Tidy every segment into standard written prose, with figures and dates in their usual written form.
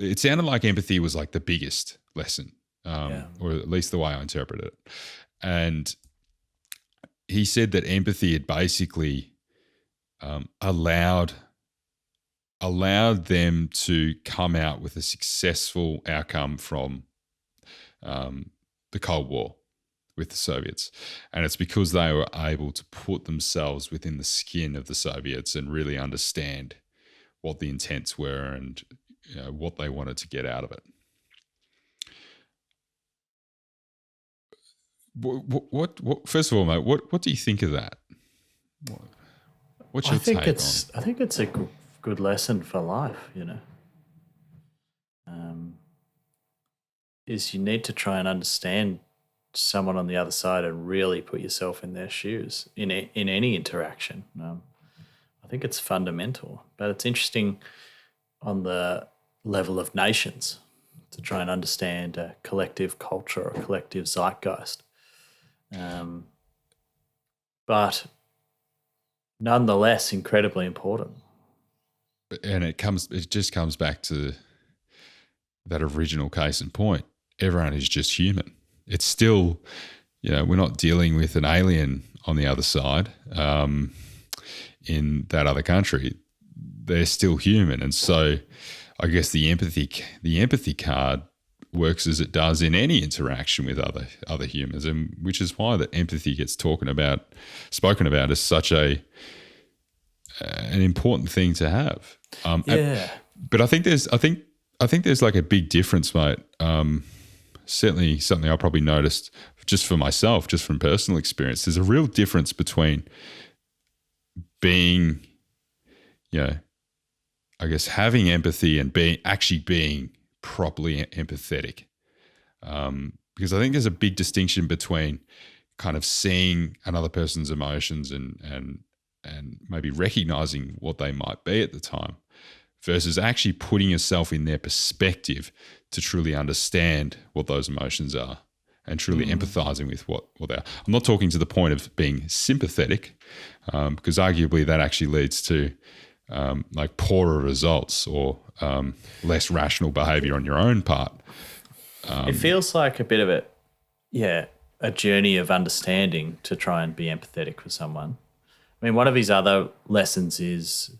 it sounded like empathy was like the biggest lesson, or at least the way I interpreted it. And he said that empathy had basically allowed them to come out with a successful outcome from the Cold War with the Soviets. And it's because they were able to put themselves within the skin of the Soviets and really understand what the intents were and what they wanted to get out of it. What first of all, mate, what do you think of that? What's your take on it? I think it's a good lesson for life, is you need to try and understand someone on the other side and really put yourself in their shoes in any interaction. I think it's fundamental, but it's interesting on the level of nations to try and understand a collective culture or collective zeitgeist. But nonetheless, incredibly important. And it just comes back to that original case in point. Everyone is just human. It's still, we're not dealing with an alien on the other side in that other country. They're still human. And so I guess the empathy card works as it does in any interaction with other humans, and which is why that empathy gets spoken about as such an important thing to have. But I think there's like a big difference, mate. Certainly something I probably noticed just for myself, just from personal experience. There's a real difference between being, I guess, having empathy and being properly empathetic. Because I think there's a big distinction between kind of seeing another person's emotions and maybe recognizing what they might be at the time versus actually putting yourself in their perspective to truly understand what those emotions are and truly empathizing with what they are. I'm not talking to the point of being sympathetic because arguably that actually leads to like poorer results or less rational behavior on your own part. It feels like a bit of a journey of understanding to try and be empathetic with someone. I mean, one of his other lessons is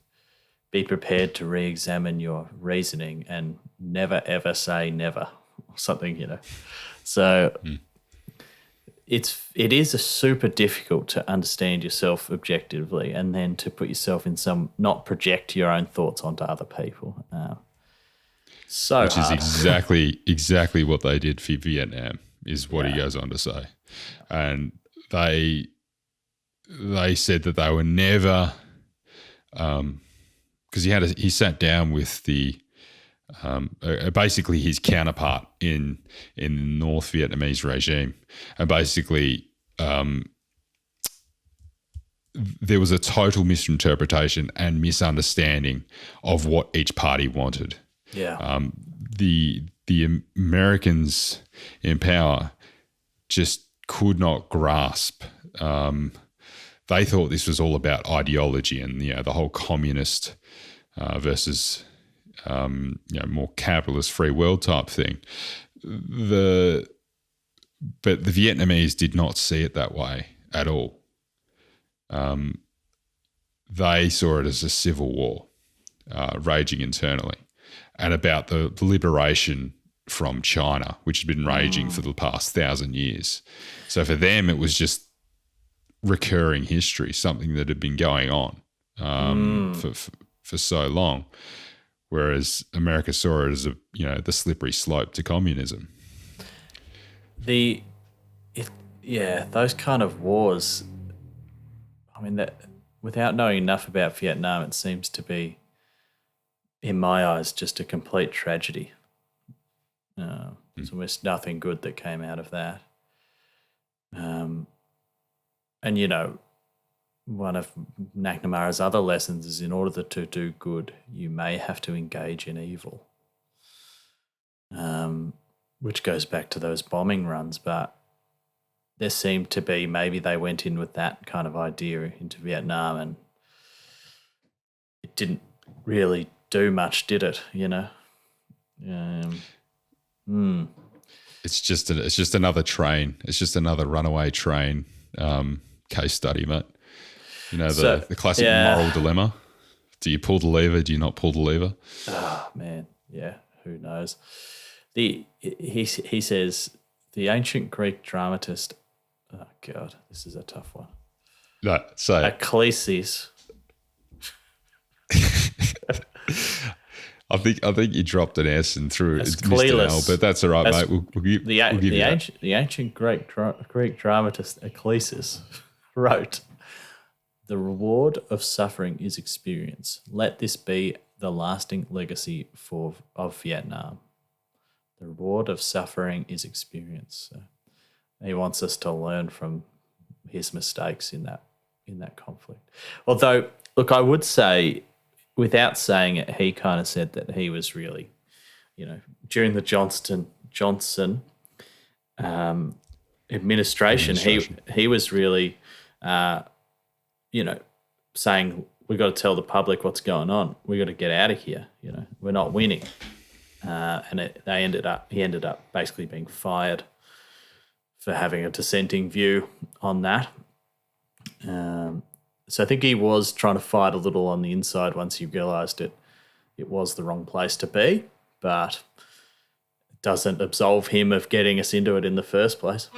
be prepared to re-examine your reasoning and never, ever say never or something, So it is a super difficult to understand yourself objectively and then to put yourself in not project your own thoughts onto other people. Which is exactly what they did for Vietnam, is what he goes on to say. And they said that they were never, because he sat down with the basically his counterpart in the North Vietnamese regime, and basically there was a total misinterpretation and misunderstanding of what each party wanted. Yeah. The Americans in power just could not grasp. They thought this was all about ideology and the whole communist versus more capitalist free world type thing. But the Vietnamese did not see it that way at all. They saw it as a civil war raging internally, and about the liberation from China, which had been raging for the past 1,000 years. So for them, it was just recurring history, something that had been going on for so long. Whereas America saw it as the slippery slope to communism. Those kind of wars. I mean, that without knowing enough about Vietnam, it seems to be, in my eyes, just a complete tragedy. There's almost nothing good that came out of that. And one of McNamara's other lessons is, in order to do good, you may have to engage in evil, which goes back to those bombing runs. But there seemed to be, maybe they went in with that kind of idea into Vietnam and it didn't really do much, did it? It's just another train. It's just another runaway train case study, mate. You know, the classic moral dilemma. Do you pull the lever? Do you not pull the lever? Oh, man. Yeah, who knows? He says, the ancient Greek dramatist, oh, God, this is a tough one. No, say it. Ecclesis. I think you dropped an S and threw it. It's missed an L, but that's all right, mate. We'll give you that. The ancient Greek dramatist Ecclesis wrote, "The reward of suffering is experience. Let this be the lasting legacy of Vietnam. The reward of suffering is experience." So he wants us to learn from his mistakes in that conflict. Although, look, I would say, without saying it, he kind of said that he was really, during the Johnson administration, he was really, saying, we got to tell the public what's going on. We got to get out of here. We're not winning, and he ended up basically being fired for having a dissenting view on that. So I think he was trying to fight a little on the inside once he realised it was the wrong place to be, but it doesn't absolve him of getting us into it in the first place.